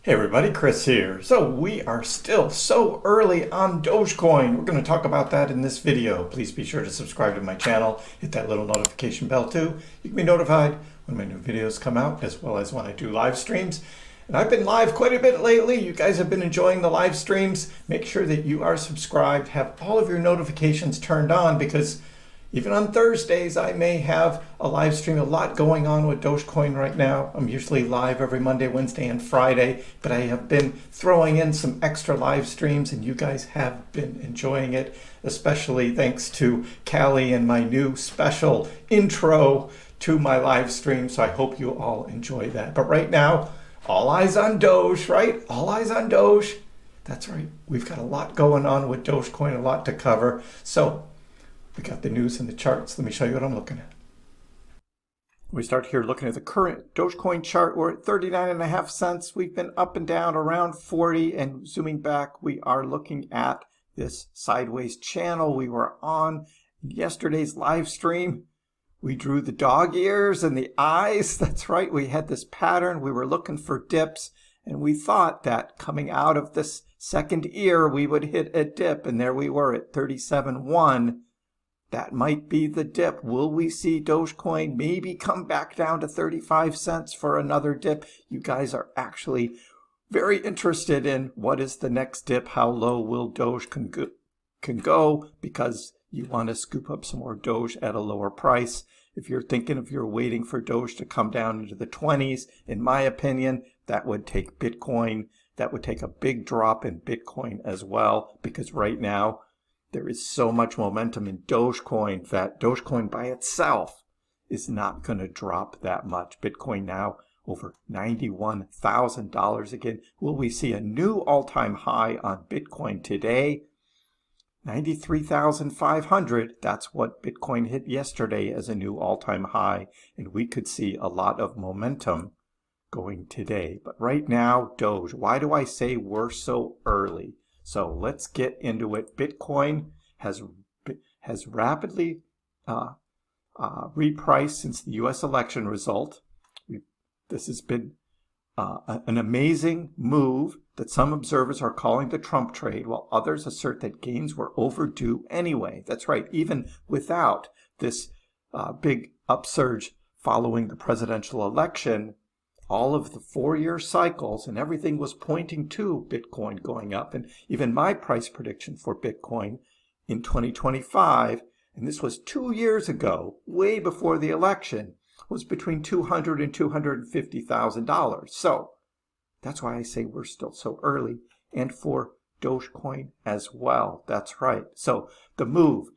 Hey everybody, Chris here. So we are still so early on Dogecoin. We're going to talk about that in this video. Please be sure to subscribe to my channel. Hit that little notification bell too. You can be notified when my new videos come out as well as when I do live streams. And I've been live quite a bit lately. You guys have been enjoying the live streams. Make sure that you are subscribed. Have all of your notifications turned on because even on Thursdays, I may have a live stream. A lot going on with Dogecoin right now. I'm usually live every Monday, Wednesday, and Friday, but I have been throwing in some extra live streams, and you guys have been enjoying it, especially thanks to Callie and my new special intro to my live stream. So I hope you all enjoy that. But right now, all eyes on Doge, right? All eyes on Doge. That's right. We've got a lot going on with Dogecoin, a lot to cover. So we got the news and the charts. Let me show you what I'm looking at. We start here looking at the current Dogecoin chart. We're at 39.5 cents. We've been up and down around 40, and zooming back, we are looking at this sideways channel we were on yesterday's live stream. We drew the dog ears and the eyes. That's right. We had this pattern. We were looking for dips, and we thought that coming out of this second ear, we would hit a dip, and there we were at 37.1. That might be the dip. Will we see Dogecoin maybe come back down to 35 cents for another dip? You guys are actually very interested in what is the next dip, how low will Doge can go, because you want to scoop up some more Doge at a lower price. If you're thinking if you're waiting for Doge to come down into the 20s, in my opinion, that would take Bitcoin. That would take a big drop in Bitcoin as well, because right now, there is so much momentum in Dogecoin that Dogecoin by itself is not going to drop that much. Bitcoin now over $91,000 again. Will we see a new all-time high on Bitcoin today? 93,500. That's what Bitcoin hit yesterday as a new all-time high. And we could see a lot of momentum going today. But right now, Doge. Why do I say we're so early? So let's get into it. Bitcoin has rapidly repriced since the U.S. election result. This has been an amazing move that some observers are calling the Trump trade, while others assert that gains were overdue anyway. That's right, even without this big upsurge following the presidential election, all of the 4-year cycles and everything was pointing to Bitcoin going up. And even my price prediction for Bitcoin in 2025, and this was 2 years ago, way before the election, was between $200,000 and $250,000. So that's why I say we're still so early. And for Dogecoin as well. That's right. So the move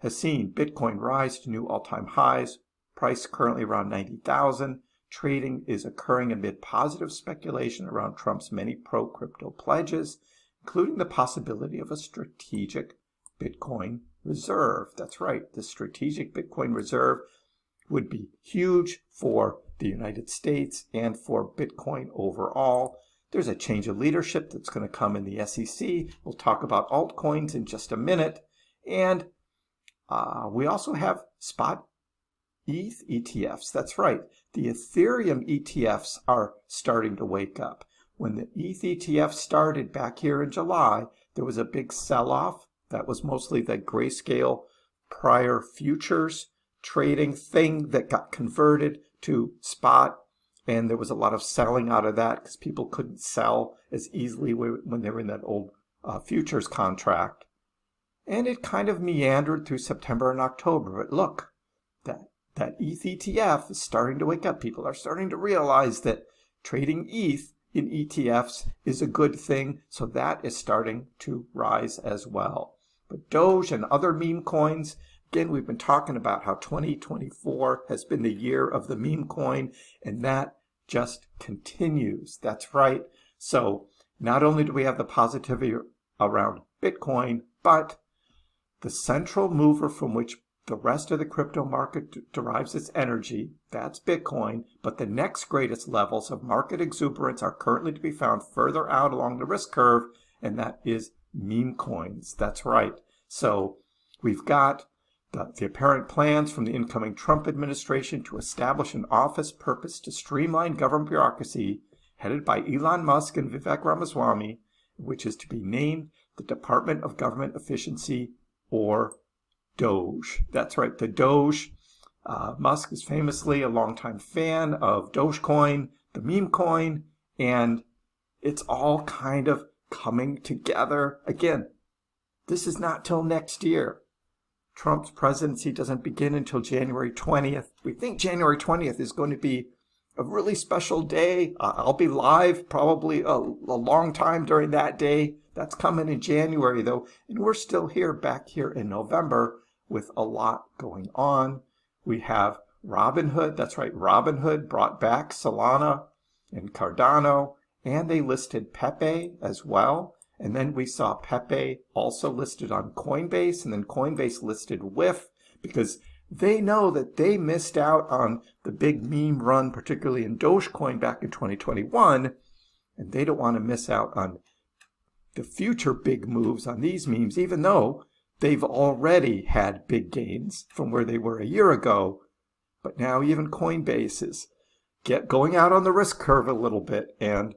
has seen Bitcoin rise to new all-time highs, price currently around 90,000. Trading is occurring amid positive speculation around Trump's many pro-crypto pledges, including the possibility of a strategic Bitcoin reserve. That's right, the strategic Bitcoin reserve would be huge for the United States and for Bitcoin overall. There's a change of leadership that's going to come in the SEC. We'll talk about altcoins in just a minute. And we also have spot ETH ETFs. That's right. The Ethereum ETFs are starting to wake up. When the ETH ETF started back here in July, there was a big sell-off. That was mostly the grayscale prior futures trading thing that got converted to spot. And there was a lot of selling out of that because people couldn't sell as easily when they were in that old futures contract. And it kind of meandered through September and October. But look, that ETH ETF is starting to wake up. People are starting to realize that trading ETH in ETFs is a good thing. So that is starting to rise as well. But Doge and other meme coins, again, we've been talking about how 2024 has been the year of the meme coin, and that just continues. That's right. So not only do we have the positivity around Bitcoin, but the central mover from which the rest of the crypto market derives its energy, that's Bitcoin, but the next greatest levels of market exuberance are currently to be found further out along the risk curve, and that is meme coins. That's right. So we've got the apparent plans from the incoming Trump administration to establish an office purpose to streamline government bureaucracy headed by Elon Musk and Vivek Ramaswamy, which is to be named the Department of Government Efficiency, or Doge. That's right, the Doge. Musk is famously a longtime fan of Dogecoin, the meme coin, and it's all kind of coming together. Again, this is not till next year. Trump's presidency doesn't begin until January 20th. We think January 20th is going to be a really special day. I'll be live probably a long time during that day. That's coming in January, though, and we're still back here in November with a lot going on. We have Robinhood. That's right, Robinhood brought back Solana and Cardano, and they listed Pepe as well. And then we saw Pepe also listed on Coinbase, and then Coinbase listed WIF, because they know that they missed out on the big meme run, particularly in Dogecoin back in 2021, and they don't want to miss out on the future big moves on these memes, even though they've already had big gains from where they were a year ago. But now even Coinbase is going out on the risk curve a little bit and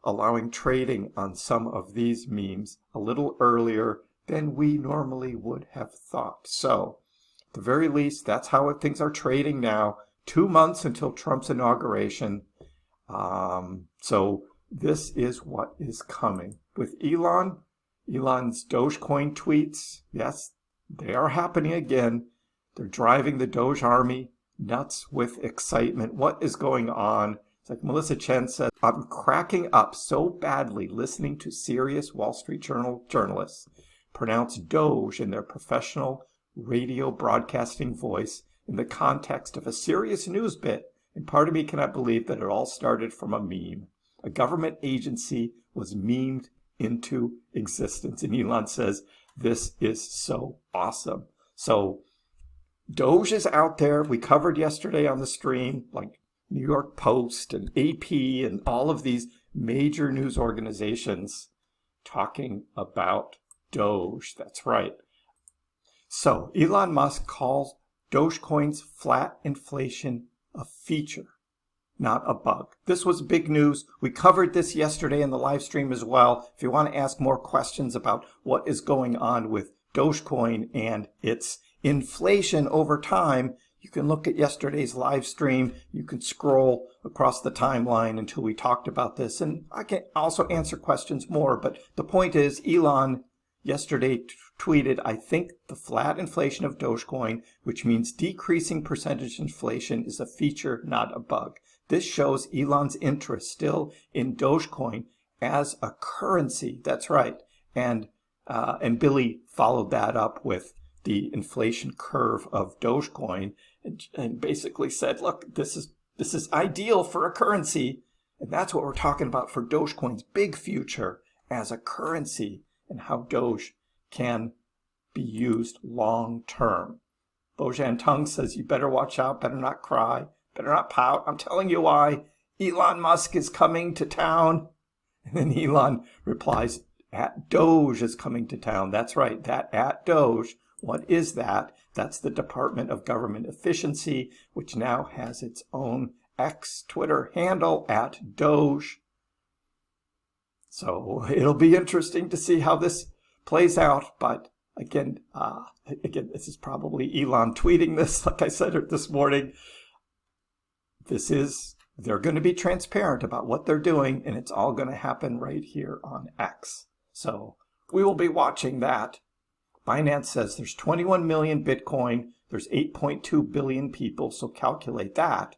allowing trading on some of these memes a little earlier than we normally would have thought. So, at the very least, that's how things are trading now. 2 months until Trump's inauguration. So this is what is coming. With Elon's Dogecoin tweets, yes, they are happening again. They're driving the Doge army nuts with excitement. What is going on? It's like Melissa Chen said, I'm cracking up so badly listening to serious Wall Street Journal journalists pronounce Doge in their professional radio broadcasting voice in the context of a serious news bit, and part of me cannot believe that it all started from a meme. A government agency was memed into existence. And Elon says, this is so awesome. So Doge is out there. We covered yesterday on the stream, like New York Post and AP and all of these major news organizations talking about Doge. That's right. So Elon Musk calls Dogecoin's flat inflation a feature, not a bug. This was big news. We covered this yesterday in the live stream as well. If you want to ask more questions about what is going on with Dogecoin and its inflation over time, you can look at yesterday's live stream. You can scroll across the timeline until we talked about this. And I can also answer questions more. But the point is, Elon yesterday tweeted, I think the flat inflation of Dogecoin, which means decreasing percentage inflation, is a feature, not a bug. This shows Elon's interest still in Dogecoin as a currency. That's right. And Billy followed that up with the inflation curve of Dogecoin and basically said, look, this is ideal for a currency. And that's what we're talking about for Dogecoin's big future as a currency and how Doge can be used long term. Bojan Tung says, you better watch out, better not cry, better not pout. I'm telling you why. Elon Musk is coming to town. And then Elon replies, at Doge is coming to town. That's right, that at Doge. What is that? That's the Department of Government Efficiency, which now has its own Twitter handle at Doge. So it'll be interesting to see how this plays out. But again, this is probably Elon tweeting this, like I said this morning. They're going to be transparent about what they're doing, and it's all going to happen right here on X. So we will be watching that. Binance says there's 21 million Bitcoin. There's 8.2 billion people, so calculate that.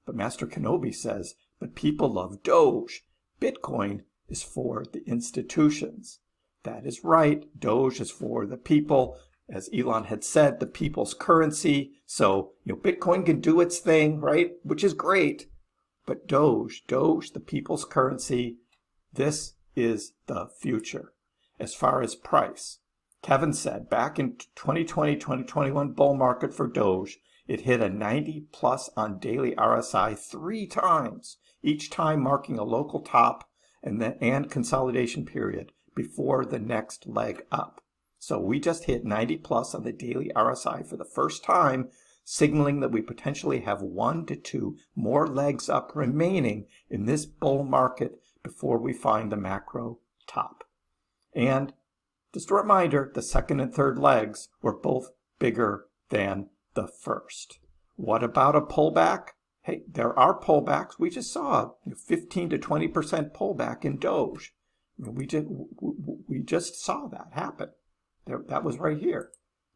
But Master Kenobi says, but people love Doge. Bitcoin is for the institutions. That is right. Doge is for the people. As Elon had said, the people's currency. So, Bitcoin can do its thing, right? Which is great. But Doge, the people's currency, this is the future. As far as price, Kevin said back in 2020, 2021 bull market for Doge, it hit a 90 plus on daily RSI 3 times, each time marking a local top and consolidation period before the next leg up. So we just hit 90 plus on the daily RSI for the first time signaling that we potentially have 1 to 2 more legs up remaining in this bull market before we find the macro top. And just a reminder, the second and third legs were both bigger than the first. What about a pullback? Hey, there are pullbacks. We just saw a 15 to 20% pullback in Doge. We just saw that happen. That was right here.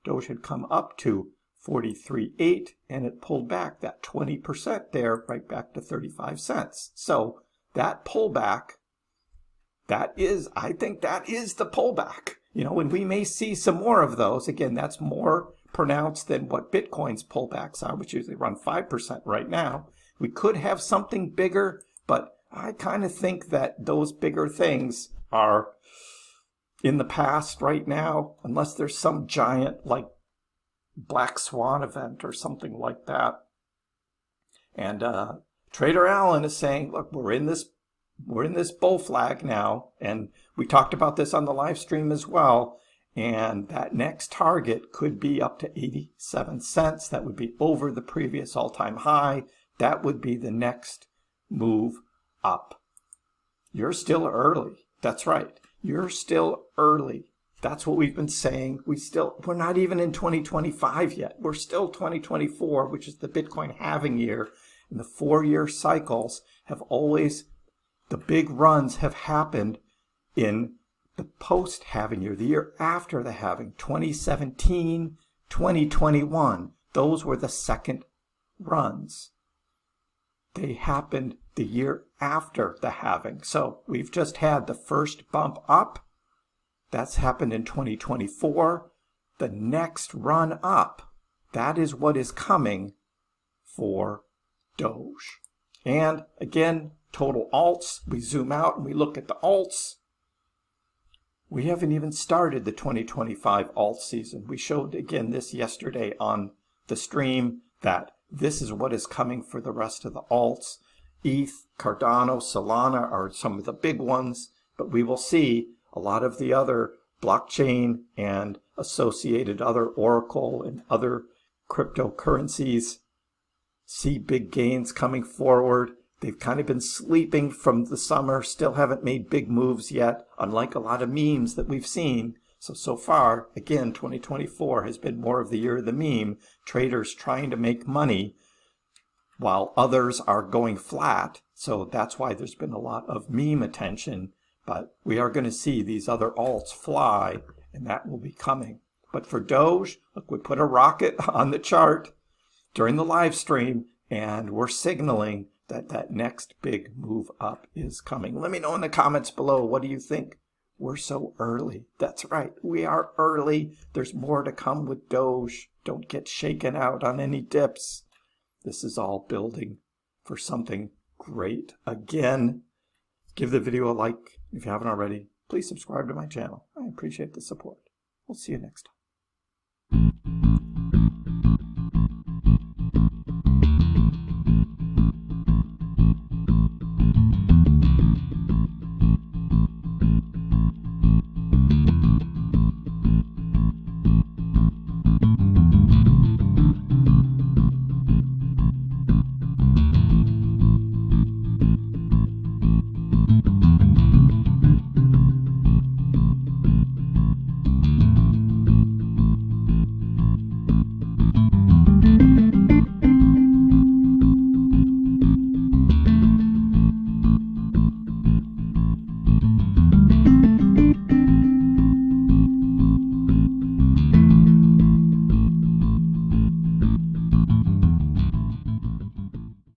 Doge had come up to 43.8 and it pulled back that 20% there right back to 35 cents. So that pullback, I think that is the pullback. And we may see some more of those. Again, that's more pronounced than what Bitcoin's pullbacks are, which usually run 5% right now. We could have something bigger, but I kind of think that those bigger things are in the past right now, unless there's some giant like black swan event or something like that. And Trader Alan is saying, look, we're in this bull flag now, and we talked about this on the live stream as well, and that next target could be up to 87 cents. That would be over the previous all-time high. That would be the next move up. You're still early. That's right. You're still early. That's what we've been saying. We're not even in 2025 yet. We're still 2024, which is the Bitcoin halving year. And the 4-year cycles have always, the big runs have happened in the post-halving year, the year after the halving, 2017, 2021. Those were the second runs. They happened the year after the halving. So we've just had the first bump up. That's happened in 2024. The next run up, that is what is coming for Doge. And again, total alts, we zoom out and we look at the alts. We haven't even started the 2025 alt season. We showed again this yesterday on the stream that this is what is coming for the rest of the alts. ETH, Cardano, Solana are some of the big ones, but we will see a lot of the other blockchain and associated other Oracle and other cryptocurrencies see big gains coming forward. They've kind of been sleeping from the summer, still haven't made big moves yet, unlike a lot of memes that we've seen. So far, again, 2024 has been more of the year of the meme, traders trying to make money while others are going flat. So that's why there's been a lot of meme attention. But we are going to see these other alts fly, and that will be coming. But for Doge, look, we put a rocket on the chart during the live stream, and we're signaling that that next big move up is coming. Let me know in the comments below, what do you think? We're so early. That's right, we are early. There's more to come with Doge. Don't get shaken out on any dips. This is all building for something great. Again, give the video a like if you haven't already. Please subscribe to my channel. I appreciate the support. We'll see you next time.